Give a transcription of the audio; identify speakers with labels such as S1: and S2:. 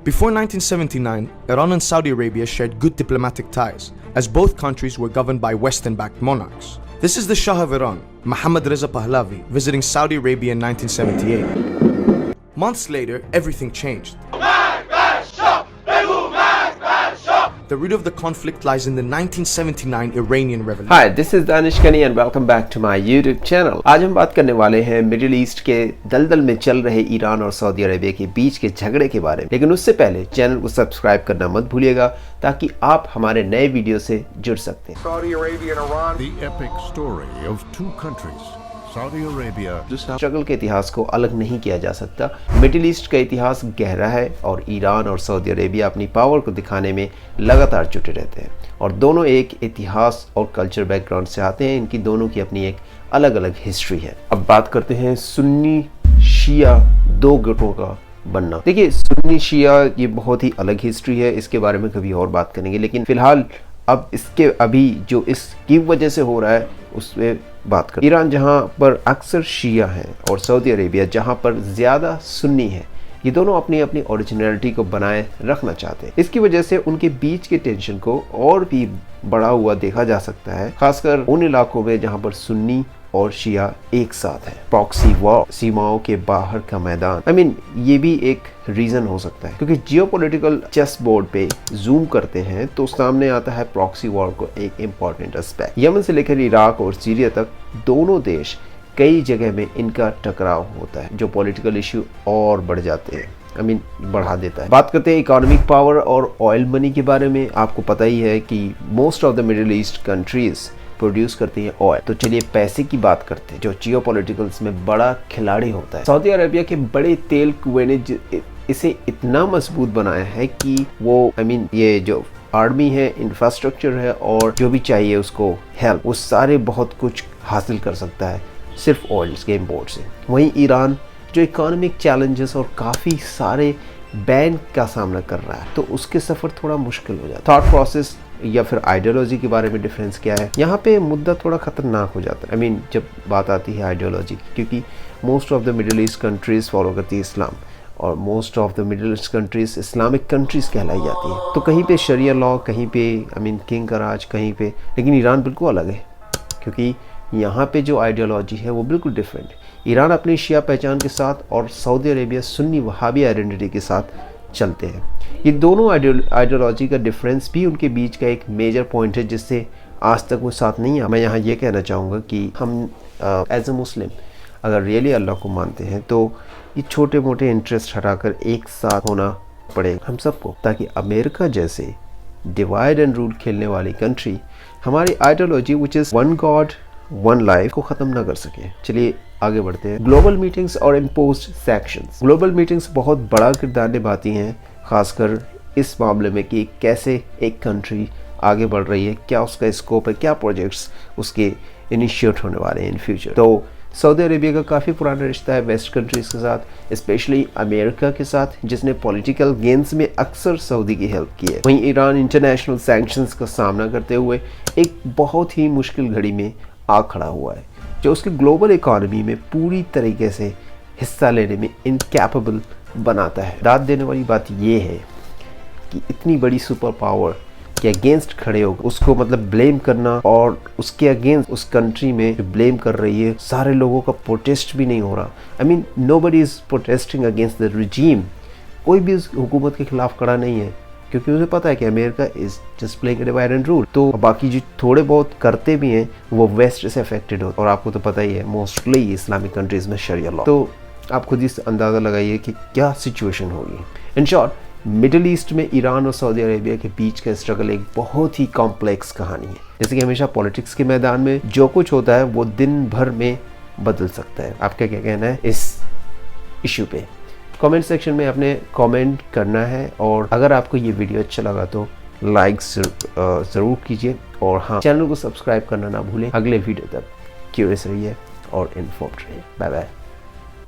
S1: Before 1979, Iran and Saudi Arabia shared good diplomatic ties, as both countries were governed by Western-backed monarchs. This is the Shah of Iran, Mohammad Reza Pahlavi, visiting Saudi Arabia in 1978. Months later, everything changed. The root of the conflict lies in the 1979 Iranian Revolution.
S2: Hi, this is Danish Kani and welcome back to my YouTube channel. आज हम बात करने वाले हैं middle east के दलदल में चल रहे ईरान और सऊदी अरेबिया के बीच के झगड़े के बारे में। लेकिन उससे पहले चैनल को सब्सक्राइब करना मत भूलिएगा ताकि आप हमारे नए वीडियो से जुड़ सकते हैं।
S3: Saudi Arabia and Iran. The epic story of two countries. Saudi Arabia.
S2: Struggle के इतिहास को अलग नहीं किया जा सकता। मिडिल ईस्ट का इतिहास गहरा है और ईरान और सऊदी अरेबिया अपनी पावर को दिखाने में लगातार जुटे रहते हैं और दोनों एक इतिहास और कल्चर बैकग्राउंड से आते हैं। इनकी दोनों की अपनी एक अलग अलग हिस्ट्री है। अब बात करते हैं सुन्नी शिया दो गुटों का बनना। देखिए, सुन्नी शिया ये बहुत ही अलग हिस्ट्री है, इसके बारे में कभी और बात करेंगे। लेकिन फिलहाल अब इसके अभी जो इसकी वजह से हो रहा है उसमें बात करें। ईरान जहां पर अक्सर शिया है और सऊदी अरेबिया जहां पर ज़्यादा सुन्नी है, ये दोनों अपनी अपनी ओरिजिनलिटी को बनाए रखना चाहते हैं। इसकी वजह से उनके बीच के टेंशन को और भी बढ़ा हुआ देखा जा सकता है, खासकर उन इलाकों में जहां पर सुन्नी और शिया एक साथ है। प्रॉक्सी वॉर, सीमाओं के बाहर का मैदान, ये भी एक रीजन हो सकता है क्योंकि जियोपॉलिटिकल चेस बोर्ड पे जूम करते हैं तो सामने आता है प्रॉक्सी वॉर को एक इम्पॉर्टेंट एस्पेक्ट। यमन से लेकर इराक और सीरिया तक दोनों देश कई जगह में इनका टकराव होता है जो पॉलिटिकल इश्यू और बढ़ जाते हैं, बढ़ा देता है। बात करते हैं इकोनॉमिक पावर और ऑयल मनी के बारे में। आपको पता ही है कि most of the middle east countries produce करती है ऑयल। तो चलिए पैसे की बात करते हैं जो जियोपॉलिटिकल्स में बड़ा खिलाड़ी होता है। सऊदी अरेबिया के बड़े तेल कुएं ने इसे इतना मजबूत बनाया है कि वो ये जो आर्मी है, इंफ्रास्ट्रक्चर है और जो भी चाहिए उसको हेल्प, वो सारे बहुत कुछ हासिल कर सकता है सिर्फ ऑयल के इम्पोर्ट से। वहीं ईरान जो इकोनॉमिक चैलेंजेस और काफ़ी सारे बैन का सामना कर रहा है तो उसके सफ़र थोड़ा मुश्किल हो जाता है। थॉट प्रोसेस या फिर आइडियोलॉजी के बारे में डिफरेंस क्या है, यहाँ पे मुद्दा थोड़ा खतरनाक हो जाता है। जब बात आती है आइडियोलॉजी, क्योंकि most of the middle east countries follow करती है इस्लाम और most of the middle east countries Islamic countries कहलाई जाती है। तो कहीं पे शरिया लॉ, कहीं पे किंग का राज, कहीं पे, लेकिन ईरान बिल्कुल अलग है क्योंकि यहाँ पे जो आइडियोलॉजी है वो बिल्कुल डिफरेंट है। ईरान अपनी शिया पहचान के साथ और Saudi Arabia Sunni Wahhabi identity के साथ चलते हैं। ये दोनों आइडियोलॉजी का डिफरेंस भी उनके बीच का एक मेजर पॉइंट है जिससे आज तक वो साथ नहीं है। मैं यहाँ ये कहना चाहूँगा कि हम एज ए मुस्लिम अगर रियली अल्लाह को मानते हैं तो ये छोटे मोटे इंटरेस्ट हटाकर एक साथ होना पड़ेगा हम सबको, ताकि अमेरिका जैसे डिवाइड एंड रूल खेलने वाली कंट्री हमारी ideology which is one God one life को ख़त्म ना कर सके। चलिए आगे बढ़ते हैं। ग्लोबल मीटिंग्स और इम्पोज्ड सैंक्शंस। ग्लोबल मीटिंग्स बहुत बड़ा किरदार निभाती हैं, खासकर इस मामले में कि कैसे एक कंट्री आगे बढ़ रही है, क्या उसका स्कोप है, क्या प्रोजेक्ट्स उसके इनिशिएट होने वाले हैं इन फ्यूचर। तो सऊदी अरेबिया का काफ़ी पुराना रिश्ता है वेस्ट कंट्रीज़ के साथ, स्पेशली अमेरिका के साथ, जिसने पॉलिटिकल गेंस में अक्सर सऊदी की हेल्प की है। वहीं ईरान इंटरनेशनल सैंक्शंस का सामना करते हुए एक बहुत ही मुश्किल घड़ी में आ खड़ा हुआ है जो उसकी ग्लोबल इकोनॉमी में पूरी तरीके से हिस्सा लेने में इनकैपेबल बनाता है। दाद देने वाली बात ये है कि इतनी बड़ी सुपर पावर के अगेंस्ट खड़े हो उसको ब्लेम करना और उसके अगेंस्ट उस कंट्री में जो ब्लेम कर रही है सारे लोगों का प्रोटेस्ट भी नहीं हो रहा। Nobody is protesting against the regime. कोई भी उस हुकूमत के खिलाफ खड़ा नहीं है क्योंकि उन्हें पता है कि America is just playing divide and rule. तो बाकी जो थोड़े बहुत करते भी हैं वो वेस्ट से अफेक्टेड हो और आपको तो पता ही है मोस्टली इस्लामिक कंट्रीज में शरिया लॉ। तो आप खुद ही अंदाज़ा लगाइए कि क्या सिचुएशन होगी। इन शॉर्ट मिडिल ईस्ट में ईरान और सऊदी अरेबिया के बीच का स्ट्रगल एक बहुत ही कॉम्प्लेक्स कहानी है। जैसे कि हमेशा पॉलिटिक्स के मैदान में जो कुछ होता है वो दिन भर में बदल सकता है। आपका क्या कहना है इस इशू पे? कमेंट सेक्शन में आपने कमेंट करना है और अगर आपको ये वीडियो अच्छा लगा तो लाइक ज़रूर कीजिए और हाँ, चैनल को सब्सक्राइब करना ना भूलें। अगले वीडियो तक क्यूरियस रहिए और इन्फॉर्म्ड रहिए। Bye bye.